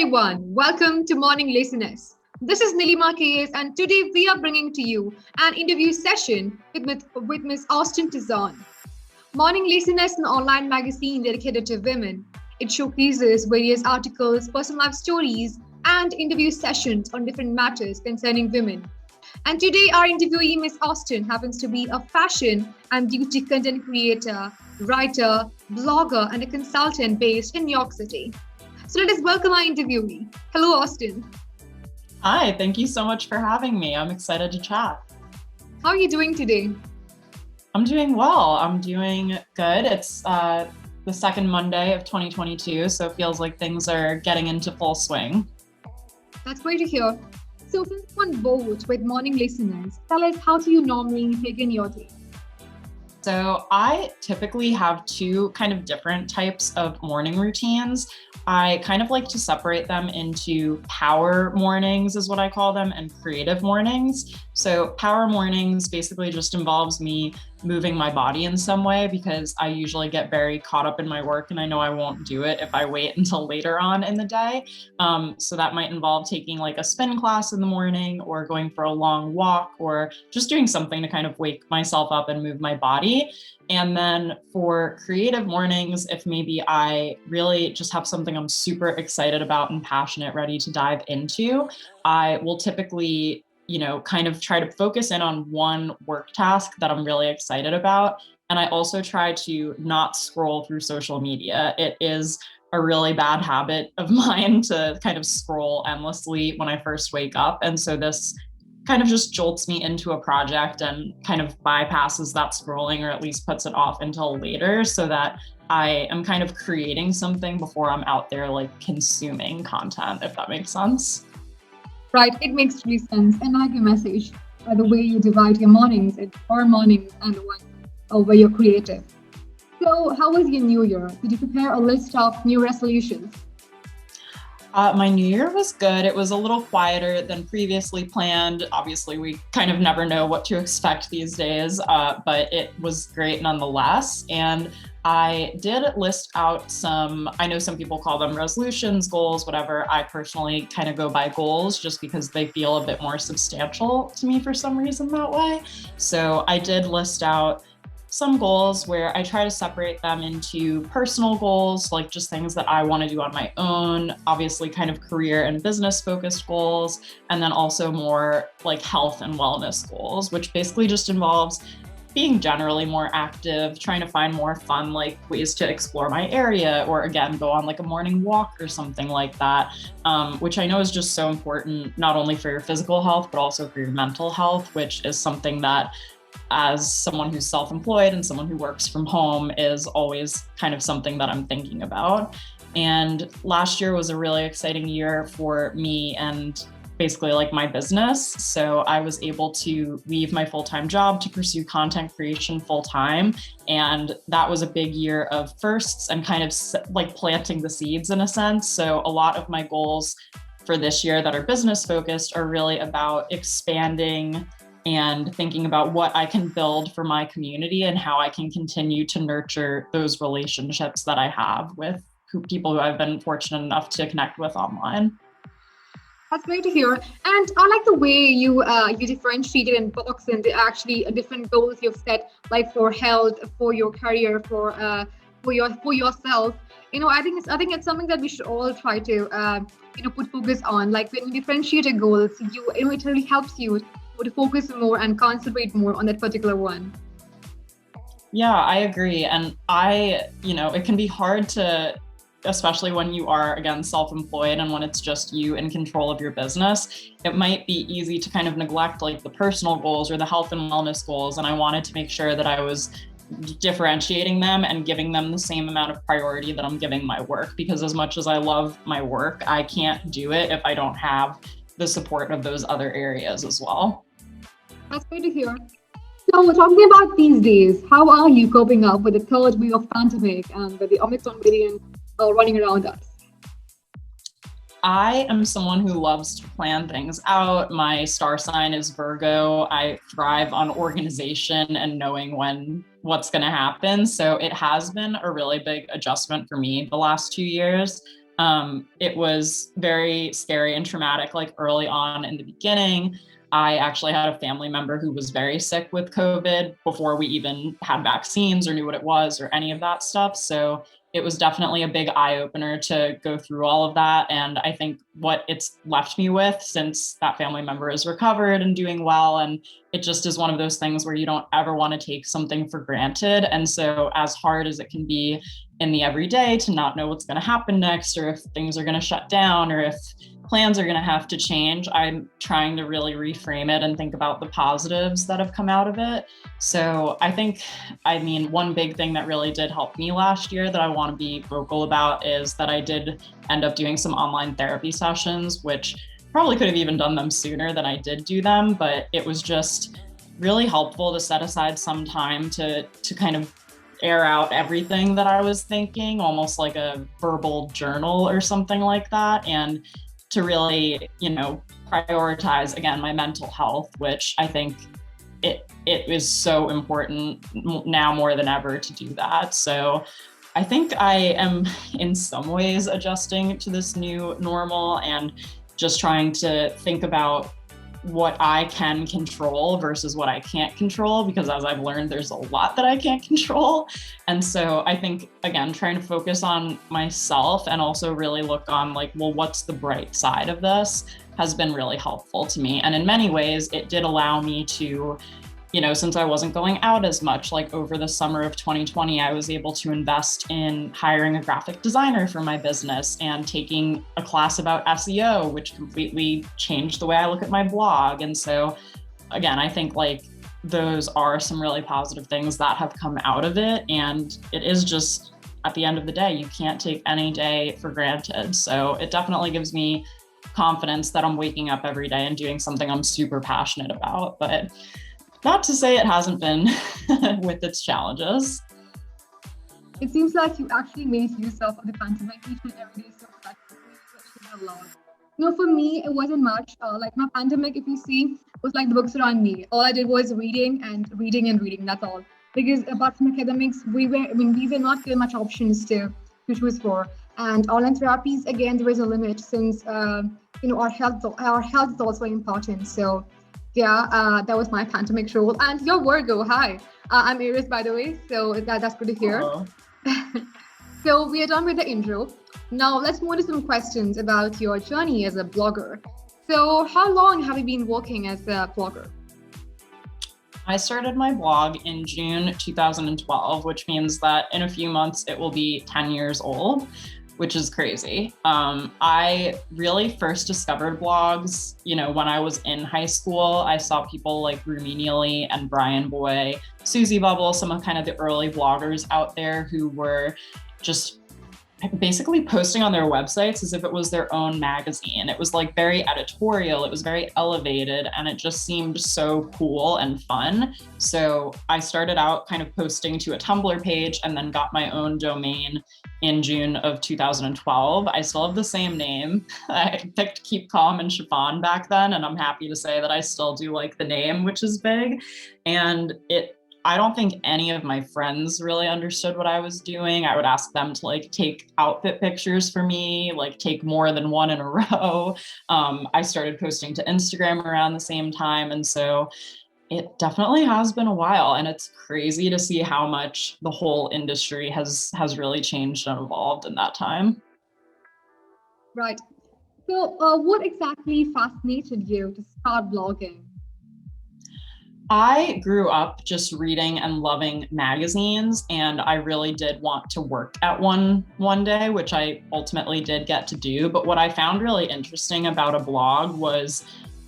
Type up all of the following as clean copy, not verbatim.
everyone. Welcome to Morning Laziness. This is Nilima KS, and today we are bringing to you an interview session with Miss Austen Tosone. Morning Laziness is an online magazine dedicated to women. It showcases various articles, personal life stories, and interview sessions on different matters concerning women. And today, our interviewee, Miss Austen, happens to be a fashion and beauty content creator, writer, blogger, and a consultant based in New York City. So let us welcome our interviewee. Hello, Austen. Hi, thank you so much for having me. I'm excited to chat. How are you doing today? I'm doing well. I'm doing good. It's the second Monday of 2022, so it feels like things are getting into full swing. That's great to hear. So since you're on board with morning listeners, tell us, how do you normally begin your day? So I typically have two kind of different types of morning routines. I kind of like to separate them into power mornings is what I call them, and creative mornings. So power mornings basically just involves me moving my body in some way because I usually get very caught up in my work and I know I won't do it if I wait until later on in the day. So that might involve taking like a spin class in the morning or going for a long walk or just doing something to kind of wake myself up and move my body. And then for creative mornings, if maybe I really just have something I'm super excited about and passionate, ready to dive into, I will typically kind of try to focus in on one work task that I'm really excited about. And I also try to not scroll through social media. It is a really bad habit of mine to kind of scroll endlessly when I first wake up. And so this kind of just jolts me into a project and kind of bypasses that scrolling, or at least puts it off until later so that I am kind of creating something before I'm out there like consuming content, if that makes sense. Right, it makes really sense. And I like your message, the way you divide your mornings into four mornings and the one where you're creative. So, how was your new year? Did you prepare a list of new resolutions? My new year was good. It was a little quieter than previously planned. Obviously, we kind of never know what to expect these days, but it was great nonetheless. And I did list out I know some people call them resolutions, goals, whatever. I personally kind of go by goals just because they feel a bit more substantial to me for some reason that way. So I did list out some goals where I try to separate them into personal goals, like just things that I want to do on my own, obviously kind of career and business focused goals, and then also more like health and wellness goals, which basically just involves being generally more active, trying to find more fun, like ways to explore my area, or again, go on like a morning walk or something like that, which I know is just so important, not only for your physical health, but also for your mental health, which is something that as someone who's self-employed and someone who works from home is always kind of something that I'm thinking about. And last year was a really exciting year for me and basically like my business. So I was able to leave my full-time job to pursue content creation full-time. And that was a big year of firsts and kind of like planting the seeds in a sense. So a lot of my goals for this year that are business focused are really about expanding and thinking about what I can build for my community and how I can continue to nurture those relationships that I have with people who I've been fortunate enough to connect with online. That's great to hear. And I like the way you differentiated in books and actually different goals you've set, like for health, for your career, for yourself. I think it's something that we should all try to put focus on. Like when you differentiate your goals, it really helps you to focus more and concentrate more on that particular one. Yeah, I agree. And it can be hard to, especially when you are, again, self-employed and when it's just you in control of your business, it might be easy to kind of neglect like the personal goals or the health and wellness goals. And I wanted to make sure that I was differentiating them and giving them the same amount of priority that I'm giving my work, because as much as I love my work, I can't do it if I don't have the support of those other areas as well. That's great to hear. So, talking about these days, how are you coping up with the third wave of pandemic and with the Omicron variant running around us? I am someone who loves to plan things out. My star sign is Virgo. I thrive on organization and knowing what's going to happen. So it has been a really big adjustment for me the last 2 years. It was very scary and traumatic, like early on in the beginning. I actually had a family member who was very sick with COVID before we even had vaccines or knew what it was or any of that stuff. So it was definitely a big eye opener to go through all of that. And I think what it's left me with, since that family member is recovered and doing well, and it just is one of those things where you don't ever want to take something for granted. And so, as hard as it can be in the everyday to not know what's going to happen next, or if things are going to shut down, or if plans are going to have to change, I'm trying to really reframe it and think about the positives that have come out of it. So I mean, one big thing that really did help me last year that I want to be vocal about is that I did end up doing some online therapy sessions, which probably could have even done them sooner than I did do them, but it was just really helpful to set aside some time to kind of air out everything that I was thinking, almost like a verbal journal or something like that. And to really, prioritize, again, my mental health, which I think it is so important now more than ever to do that. So I think I am in some ways adjusting to this new normal and just trying to think about what I can control versus what I can't control, because as I've learned, there's a lot that I can't control. And so I think, again, trying to focus on myself and also really look on like, well, what's the bright side of this has been really helpful to me. And in many ways, it did allow me to, since I wasn't going out as much, like over the summer of 2020, I was able to invest in hiring a graphic designer for my business and taking a class about SEO, which completely changed the way I look at my blog. And so, again, I think like those are some really positive things that have come out of it. And it is just, at the end of the day, you can't take any day for granted. So it definitely gives me confidence that I'm waking up every day and doing something I'm super passionate about. But not to say it hasn't been with its challenges. It seems like you actually made use of the pandemic each and every day so effectively, which is a lot. For me, it wasn't much. Like my pandemic, if you see, was like the books around me. All I did was reading and reading and reading. That's all. Because apart from academics, we were not given much options to choose for. And online therapies, again, there is a limit since our health is also important. So yeah, that was my pandemic role. And you're Virgo. Hi, I'm Aries, by the way. So that's good to hear. So we are done with the intro. Now let's move to some questions about your journey as a blogger. So how long have you been working as a blogger? I started my blog in June 2012, which means that in a few months it will be 10 years old, which is crazy. I really first discovered blogs, when I was in high school. I saw people like Rumi Neely and Brian Boy, Susie Bubble, some of kind of the early bloggers out there who were just basically posting on their websites as if it was their own magazine. It was like very editorial, it was very elevated, and it just seemed so cool and fun. So I started out kind of posting to a Tumblr page and then got my own domain in June of 2012. I still have the same name. I picked Keep Calm and Chiffon back then, and I'm happy to say that I still do like the name, which is big. And I don't think any of my friends really understood what I was doing. I would ask them to like take outfit pictures for me, like take more than one in a row. I started posting to Instagram around the same time. And so it definitely has been a while, and it's crazy to see how much the whole industry has really changed and evolved in that time. Right. So what exactly fascinated you to start blogging? I grew up just reading and loving magazines, and I really did want to work at one day, which I ultimately did get to do. But what I found really interesting about a blog was,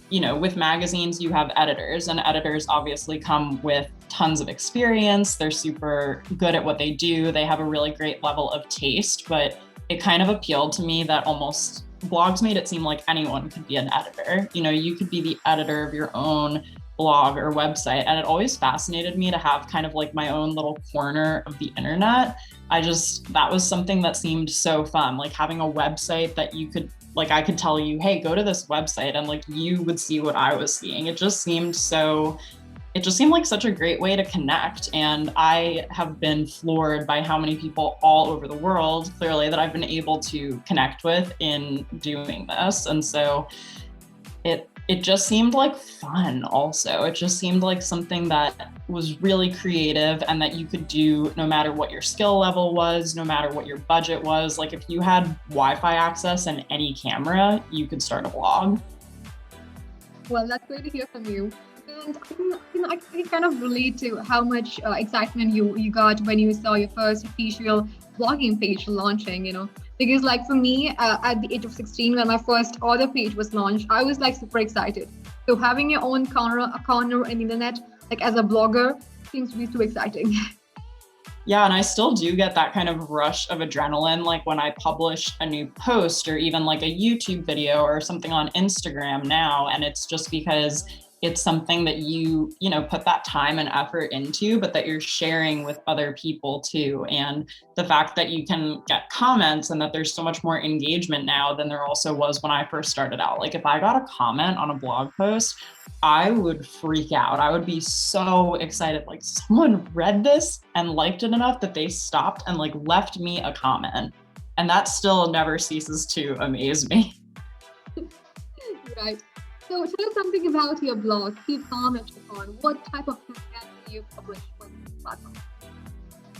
with magazines, you have editors, and editors obviously come with tons of experience. They're super good at what they do. They have a really great level of taste, but it kind of appealed to me that almost blogs made it seem like anyone could be an editor. You could be the editor of your own blog or website. And it always fascinated me to have kind of like my own little corner of the internet. That was something that seemed so fun, like having a website that you could, like, I could tell you, hey, go to this website, and like you would see what I was seeing. It just seemed so it just seemed like such a great way to connect. And I have been floored by how many people all over the world, clearly, that I've been able to connect with in doing this. And so it just seemed like fun also. It just seemed like something that was really creative and that you could do no matter what your skill level was, no matter what your budget was. Like if you had Wi-Fi access and any camera, you could start a blog. Well, that's great to hear from you. And I can kind of relate to how much excitement you got when you saw your first official blogging page launching, because like for me, at the age of 16, when my first author page was launched, I was like super excited. So having your own corner in the internet, like as a blogger, seems to be too exciting. Yeah, and I still do get that kind of rush of adrenaline, like when I publish a new post or even like a YouTube video or something on Instagram now. And it's just because it's something that you put that time and effort into, but that you're sharing with other people too. And the fact that you can get comments and that there's so much more engagement now than there also was when I first started out. Like if I got a comment on a blog post, I would freak out. I would be so excited. Like someone read this and liked it enough that they stopped and like left me a comment. And that still never ceases to amaze me. Right. So tell us something about your blog, Keep Calm and Chiffon. What type of content do you publish on this platform?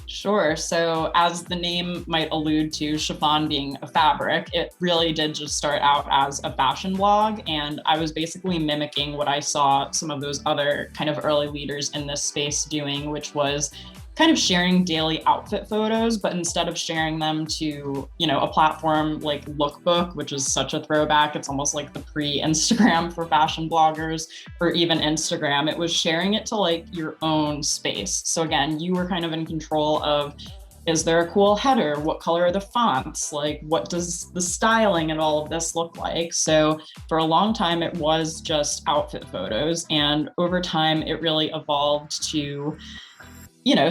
Sure. So as the name might allude to, chiffon being a fabric, it really did just start out as a fashion blog. And I was basically mimicking what I saw some of those other kind of early leaders in this space doing, which was kind of sharing daily outfit photos, but instead of sharing them to, a platform like Lookbook, which is such a throwback, it's almost like the pre-Instagram for fashion bloggers, or even Instagram, it was sharing it to like your own space. So again, you were kind of in control of, is there a cool header? What color are the fonts? Like, what does the styling and all of this look like? So for a long time, it was just outfit photos. And over time, it really evolved to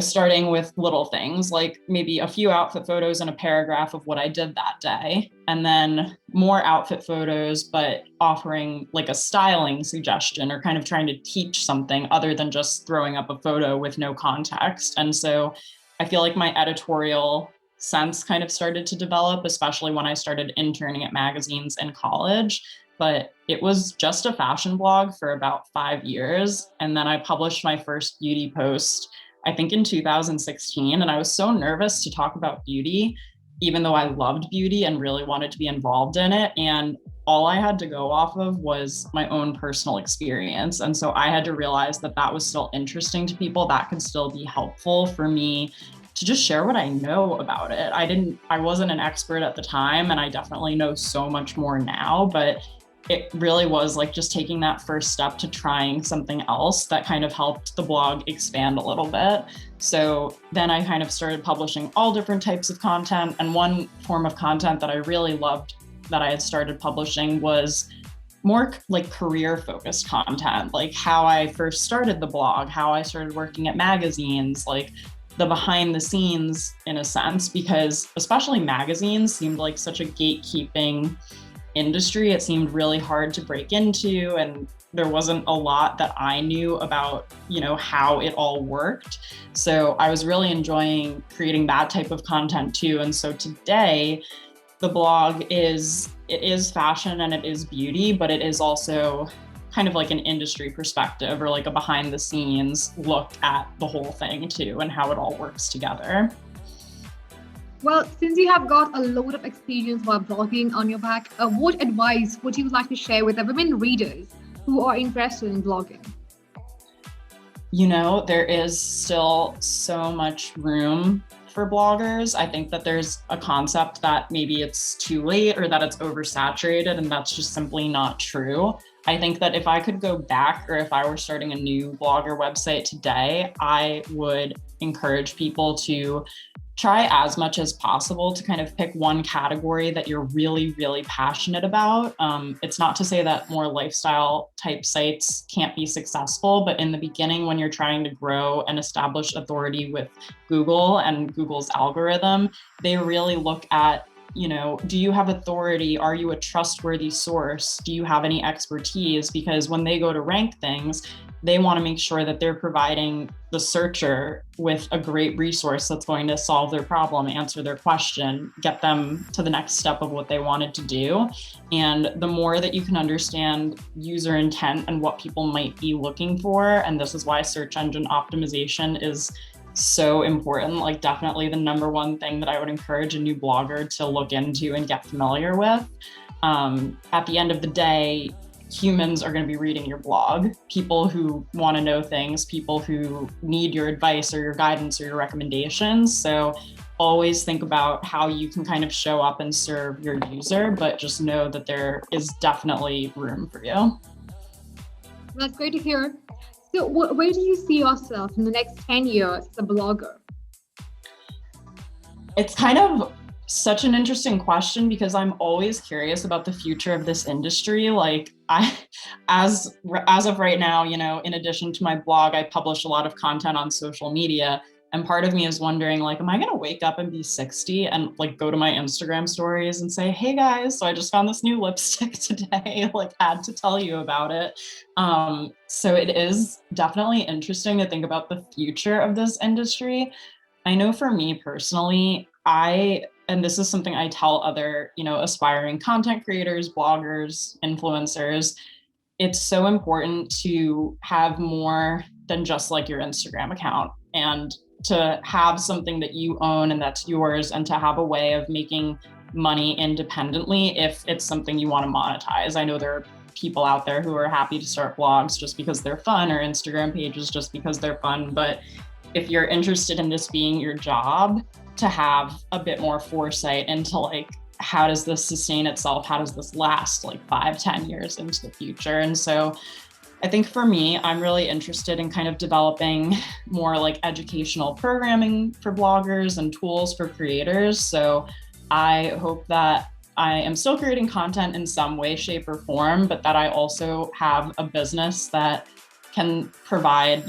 starting with little things like maybe a few outfit photos and a paragraph of what I did that day, and then more outfit photos, but offering like a styling suggestion or kind of trying to teach something other than just throwing up a photo with no context. And so I feel like my editorial sense kind of started to develop, especially when I started interning at magazines in college. But it was just a fashion blog for about 5 years. And then I published my first beauty post, I think in 2016. And I was so nervous to talk about beauty, even though I loved beauty and really wanted to be involved in it. And all I had to go off of was my own personal experience. And so I had to realize that that was still interesting to people, that could still be helpful for me to just share what I know about it. I wasn't an expert at the time, and I definitely know so much more now, but it really was like just taking that first step to trying something else that kind of helped the blog expand a little bit. So then I kind of started publishing all different types of content. And one form of content that I really loved that I had started publishing was more like career focused content, like how I first started the blog, how I started working at magazines, like the behind the scenes in a sense, because especially magazines seemed like such a gatekeeping industry. It seemed really hard to break into, and there wasn't a lot that I knew about, how it all worked. So I was really enjoying creating that type of content too. And so today, the blog is fashion and it is beauty, but it is also kind of like an industry perspective or like a behind the scenes look at the whole thing too and how it all works together. Well, since you have got a load of experience while blogging on your back, what advice would you like to share with the women readers who are interested in blogging? There is still so much room for bloggers. I think that there's a concept that maybe it's too late or that it's oversaturated, and that's just simply not true. I think that if I could go back, or if I were starting a new blogger website today, I would encourage people to try as much as possible to kind of pick one category that you're really, really passionate about. It's not to say that more lifestyle type sites can't be successful, but in the beginning, when you're trying to grow and establish authority with Google and Google's algorithm, they really look at do you have authority? Are you a trustworthy source? Do you have any expertise? Because when they go to rank things, they want to make sure that they're providing the searcher with a great resource that's going to solve their problem, answer their question, get them to the next step of what they wanted to do. And the more that you can understand user intent and what people might be looking for, and this is why search engine optimization is so important, like definitely the number one thing that I would encourage a new blogger to look into and get familiar with. At the end of the day, humans are going to be reading your blog, people who want to know things, people who need your advice or your guidance or your recommendations. So always think about how you can kind of show up and serve your user, but just know that there is definitely room for you. That's great to hear. So where do you see yourself in the next 10 years as a blogger? It's kind of such an interesting question because I'm always curious about the future of this industry. Like as of right now, in addition to my blog, I publish a lot of content on social media. And part of me is wondering, like, am I going to wake up and be 60 and like go to my Instagram stories and say, hey guys, so I just found this new lipstick today, like had to tell you about it. So it is definitely interesting to think about the future of this industry. I know for me personally, and this is something I tell other, aspiring content creators, bloggers, influencers, it's so important to have more than just like your Instagram account and to have something that you own and that's yours and to have a way of making money independently if it's something you want to monetize. I know there are people out there who are happy to start blogs just because they're fun or Instagram pages just because they're fun. But if you're interested in this being your job, to have a bit more foresight into like, how does this sustain itself? How does this last like 5-10 years into the future? And so I think for me, I'm really interested in kind of developing more like educational programming for bloggers and tools for creators. So I hope that I am still creating content in some way, shape, or form, but that I also have a business that can provide,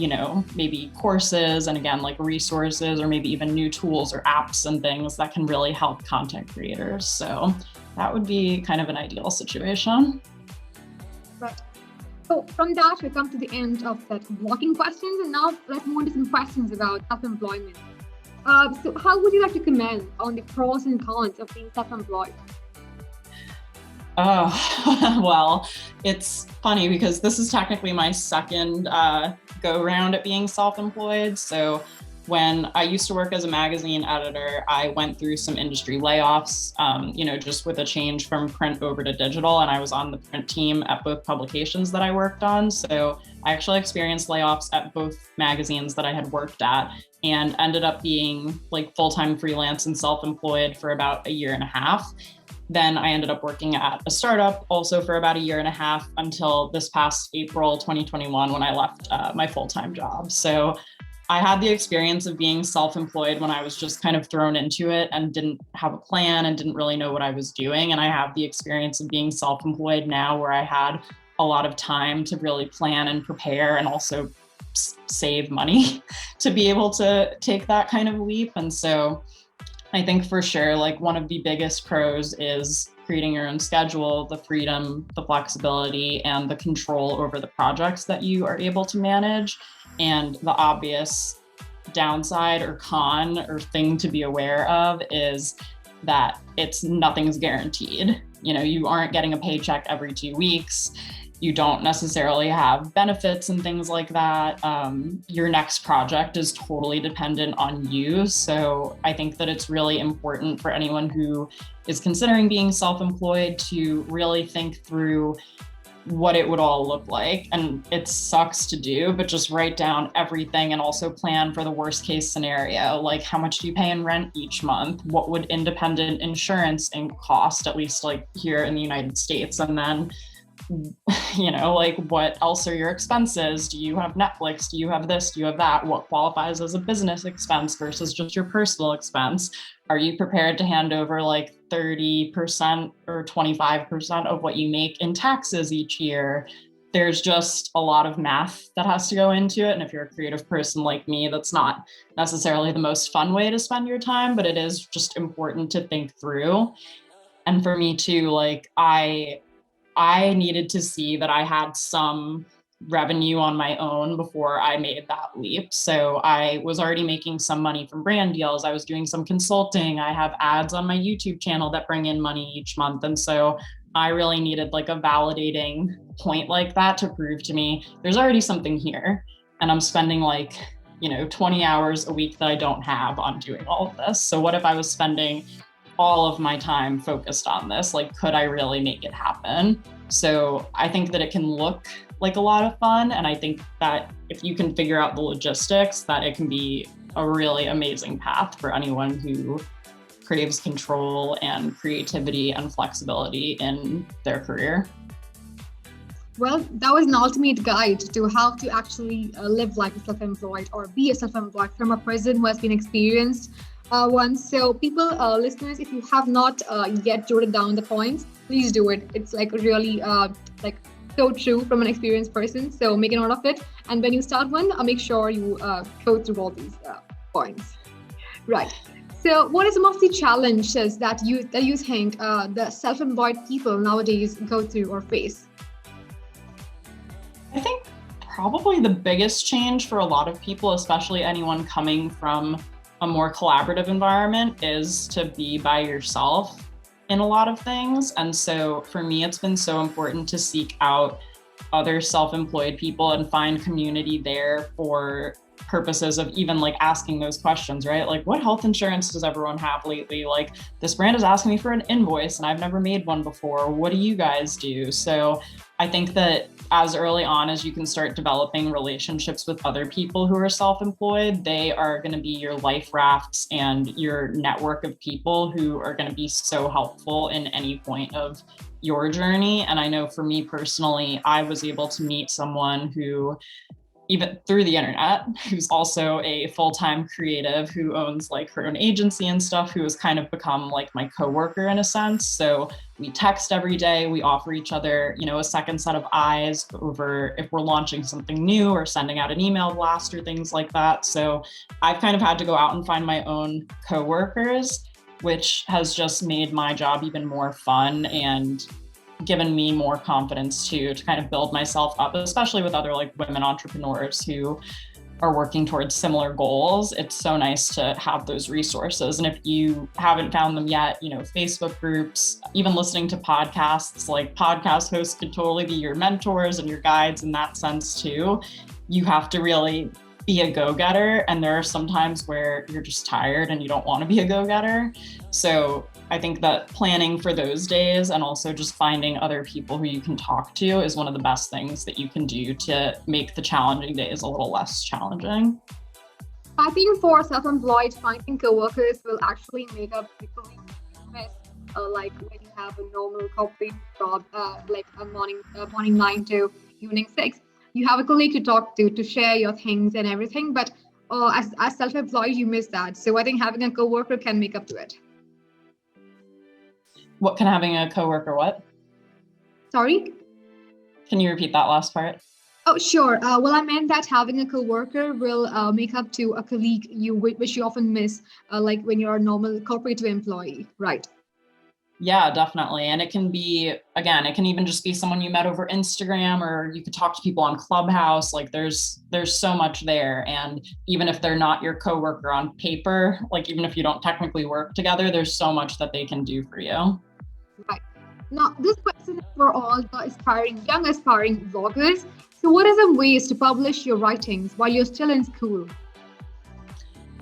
maybe courses and again, like resources or maybe even new tools or apps and things that can really help content creators. So that would be kind of an ideal situation. Right. So from that, we come to the end of that blogging questions, and now let's move on to some questions about self-employment. So how would you like to comment on the pros and cons of being self-employed? Oh, well, it's funny because this is technically my second go round at being self-employed. So when I used to work as a magazine editor, I went through some industry layoffs, just with a change from print over to digital. And I was on the print team at both publications that I worked on. So I actually experienced layoffs at both magazines that I had worked at and ended up being like full-time freelance and self-employed for about 1.5 years. Then I ended up working at a startup also for about 1.5 years until this past April 2021 when I left my full-time job. So I had the experience of being self-employed when I was just kind of thrown into it and didn't have a plan and didn't really know what I was doing. And I have the experience of being self-employed now where I had a lot of time to really plan and prepare and also save money to be able to take that kind of leap. And so I think for sure, like one of the biggest pros is creating your own schedule, the freedom, the flexibility, and the control over the projects that you are able to manage. And the obvious downside or con or thing to be aware of is that nothing's guaranteed. You aren't getting a paycheck every 2 weeks. You don't necessarily have benefits and things like that. Your next project is totally dependent on you. So I think that it's really important for anyone who is considering being self-employed to really think through what it would all look like. And it sucks to do, but just write down everything and also plan for the worst case scenario. Like how much do you pay in rent each month? What would independent insurance cost, at least like here in the United States? And then like what else are your expenses? Do you have Netflix? Do you have this? Do you have that? What qualifies as a business expense versus just your personal expense? Are you prepared to hand over like 30% or 25% of what you make in taxes each year? there's just a lot of math that has to go into it. And if you're a creative person like me, that's not necessarily the most fun way to spend your time, but it is just important to think through. And for me too, like I needed to see that I had some revenue on my own before I made that leap. So I was already making some money from brand deals. I was doing some consulting. I have ads on my YouTube channel that bring in money each month. And so I really needed like a validating point like that to prove to me there's already something here. And I'm spending like, 20 hours a week that I don't have on doing all of this. So what if I was spending all of my time focused on this? Like, could I really make it happen? So I think that it can look like a lot of fun. And I think that if you can figure out the logistics, that it can be a really amazing path for anyone who craves control and creativity and flexibility in their career. Well, that was an ultimate guide to how to actually live like a self-employed or be a self-employed from a person who has been experienced once. So people, listeners, if you have not yet jotted down the points, please do it. It's like really like so true from an experienced person. So make a note of it. And when you start one, make sure you go through all these points. Right. So what are some of the challenges that you think the self-employed people nowadays go through or face? I think probably the biggest change for a lot of people, especially anyone coming from a more collaborative environment, is to be by yourself in a lot of things. And so for me, it's been so important to seek out other self-employed people and find community there for purposes of even like asking those questions, right? Like, what health insurance does everyone have lately? Like, this brand is asking me for an invoice and I've never made one before. What do you guys do? So I think that as early on as you can start developing relationships with other people who are self-employed, they are going to be your life rafts and your network of people who are going to be so helpful in any point of your journey. And I know for me personally, I was able to meet someone who, even through the internet, who's also a full-time creative who owns like her own agency and stuff, who has kind of become like my coworker in a sense. So we text every day, we offer each other, a second set of eyes over if we're launching something new or sending out an email blast or things like that. So I've kind of had to go out and find my own coworkers, which has just made my job even more fun and given me more confidence to kind of build myself up, especially with other like women entrepreneurs who are working towards similar goals. It's so nice to have those resources. And if you haven't found them yet, Facebook groups, even listening to podcasts, like podcast hosts could totally be your mentors and your guides in that sense too. You have to really be a go-getter. And there are some times where you're just tired and you don't want to be a go-getter. So I think that planning for those days and also just finding other people who you can talk to is one of the best things that you can do to make the challenging days a little less challenging. I think for self-employed, finding coworkers will actually make up the miss. Like when you have a normal corporate job, like a morning 9 to evening 6, you have a colleague to talk to share your things and everything. But as self-employed, you miss that. So I think having a coworker can make up to it. What can having a coworker what? Sorry? Can you repeat that last part? Oh, sure. Well, I meant that having a coworker will make up to a colleague which you often miss, like when you're a normal corporate employee, right? Yeah, definitely. And it can be, again, it can even just be someone you met over Instagram, or you could talk to people on Clubhouse. Like there's so much there. And even if they're not your coworker on paper, like even if you don't technically work together, there's so much that they can do for you. Right. Now, this question is for all the young aspiring bloggers. So what are some ways to publish your writings while you're still in school?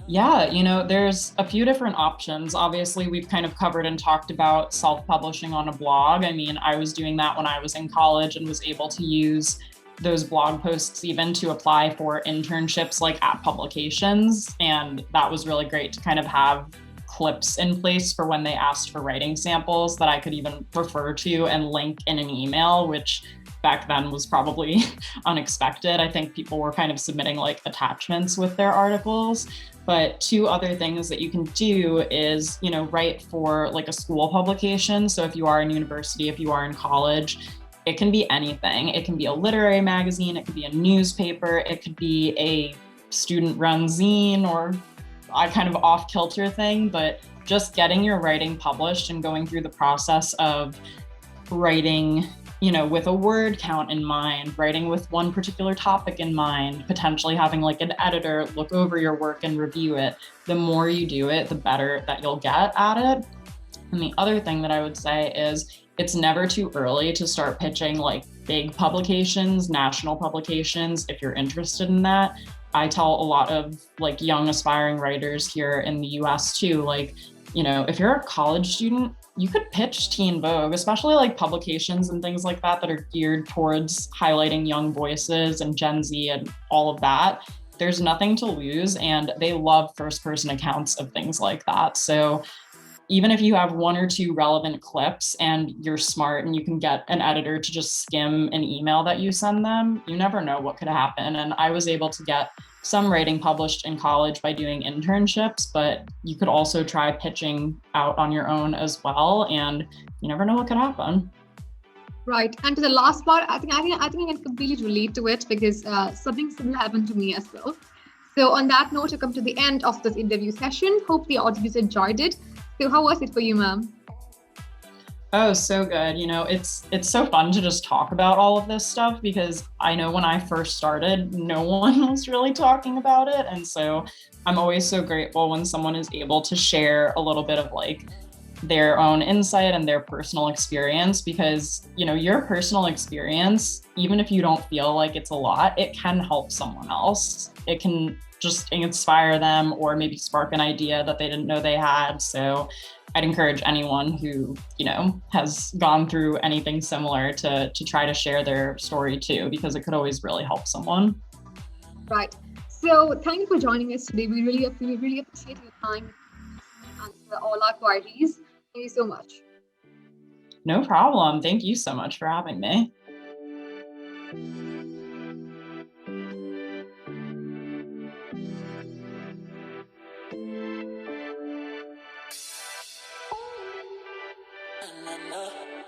Yeah, there's a few different options. Obviously, we've kind of covered and talked about self-publishing on a blog. I mean, I was doing that when I was in college and was able to use those blog posts even to apply for internships like at publications. And that was really great to kind of have clips in place for when they asked for writing samples that I could even refer to and link in an email, which back then was probably unexpected. I think people were kind of submitting like attachments with their articles. But two other things that you can do is, write for like a school publication. So if you are in university, if you are in college, it can be anything. It can be a literary magazine, it could be a newspaper, it could be a student run zine or a kind of off kilter thing, but just getting your writing published and going through the process of writing, with a word count in mind, writing with one particular topic in mind, potentially having like an editor look over your work and review it. The more you do it, the better that you'll get at it. And the other thing that I would say is it's never too early to start pitching like big publications, national publications, if you're interested in that. I tell a lot of like young aspiring writers here in the US too, like, if you're a college student, you could pitch Teen Vogue, especially like publications and things like that are geared towards highlighting young voices and Gen Z and all of that. There's nothing to lose, and they love first person accounts of things like that. So even if you have one or two relevant clips and you're smart and you can get an editor to just skim an email that you send them, you never know what could happen. And I was able to get some writing published in college by doing internships, but you could also try pitching out on your own as well. And you never know what could happen. Right. And to the last part, I can completely relate to it because something similar happened to me as well. So on that note, we come to the end of this interview session. Hope the audience enjoyed it. So how was it for you, ma'am? Oh, so good. It's so fun to just talk about all of this stuff because I know when I first started, no one was really talking about it. And so I'm always so grateful when someone is able to share a little bit of like their own insight and their personal experience because, your personal experience, even if you don't feel like it's a lot, it can help someone else. It can just inspire them or maybe spark an idea that they didn't know they had. So I'd encourage anyone who, has gone through anything similar to try to share their story too, because it could always really help someone. Right. So thank you for joining us today. We really appreciate your time to answer all our queries. Thank you so much. No problem. Thank you so much for having me. Na, na, na.